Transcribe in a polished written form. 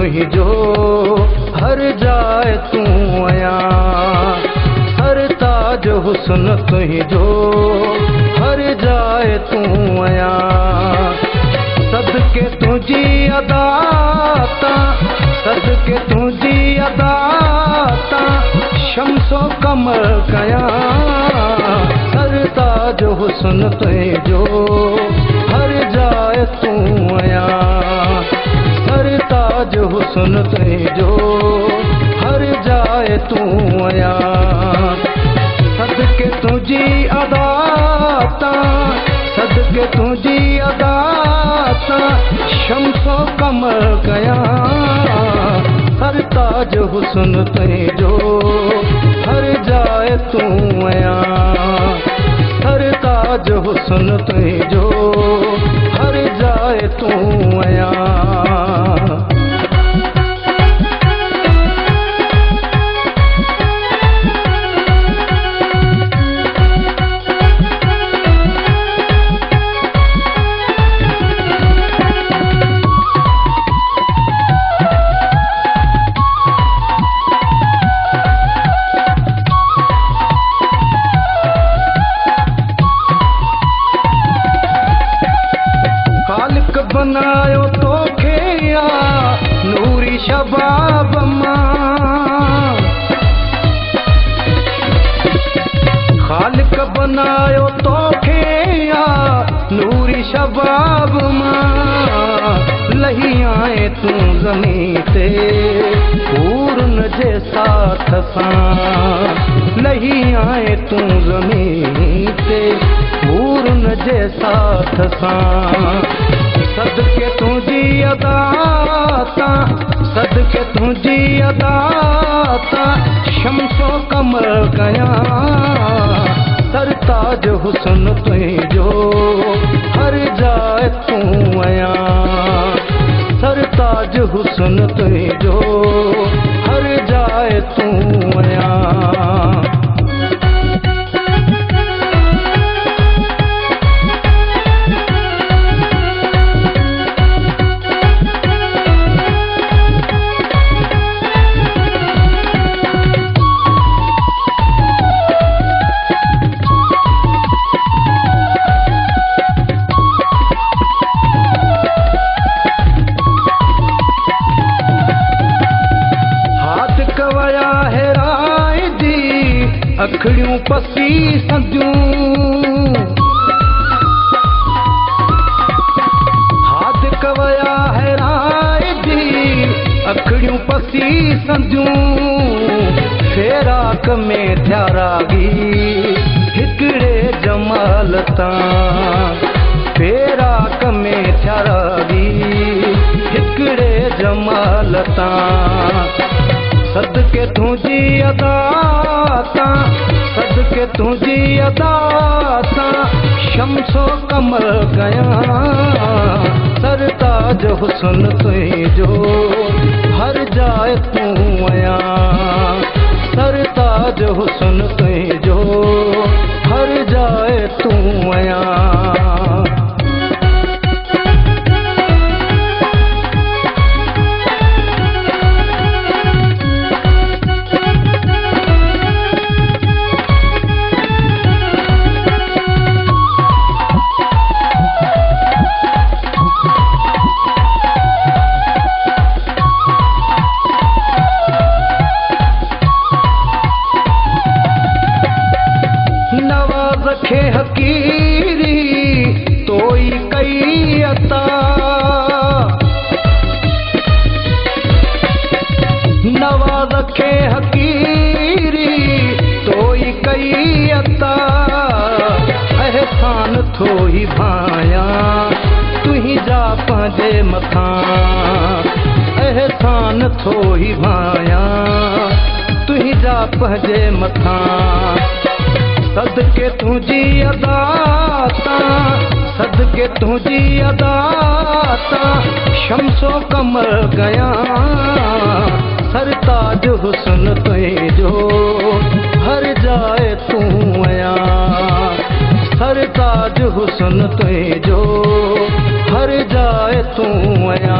तुझो हर जाए तू आया सरताज हुस्न तुझो हर जाए तू आया सदके तुझी अदाता सदके तुझी अदाता शम्सो कमर कया सरताज हुस्न तुझो हर जाए तू आया सरताज हुस्न तुझो हर जाए तू आया सदके तुझी अदाता सदके तुझी अदाता शम्सो कमर कया सरताज हुस्न तुझो हर जाए तू आया सरताज हुस्न तुझो हर जाए तू आया बनायो तो खेया नूरी शबाब मां खालिक बनायो तो खेया नूरी शबाब मां लही आए तू ज़मीं ते पूरन जे साथ सां लही आए तू ज़मीं ते पूरन जे साथ सां सदके तुझी अदाता सदके तुझी अदाता शम्सो कमर कया सरताज हुस्न तुझो हर जाए तू आया सरताज हुस्न तुझो हर जाए तू आया अखड़ियूं पसी संदियूं हाथ कवया है राय दी अखड़ियूं पसी संदियूं फेराक में थियारागी हिकड़े जमाल तां फेराक में थियारागी हिकड़े जमाल तां सदके तुझी अदाता सदके तुझी अदाता शम्सो कमर कया सरताज हुस्न तुझो हर जाए तू आया सरताज हुस्न तुझो हर जाए तू आया रखे हकीरी तोई कई अता नवा रखे हकीरी तोई कई अता एहसान थोई भाया तुही जा पंहिंजे मथां एहसान थोई भाया तुही जा पंहिंजे मथां सदके तुझी अदाता सदके तुझी अदाता शम्सो कमर गया सरताज हुस्न तुझो हर जाए तू आया सरताज हुस्न तुझो हर जाए तू आया।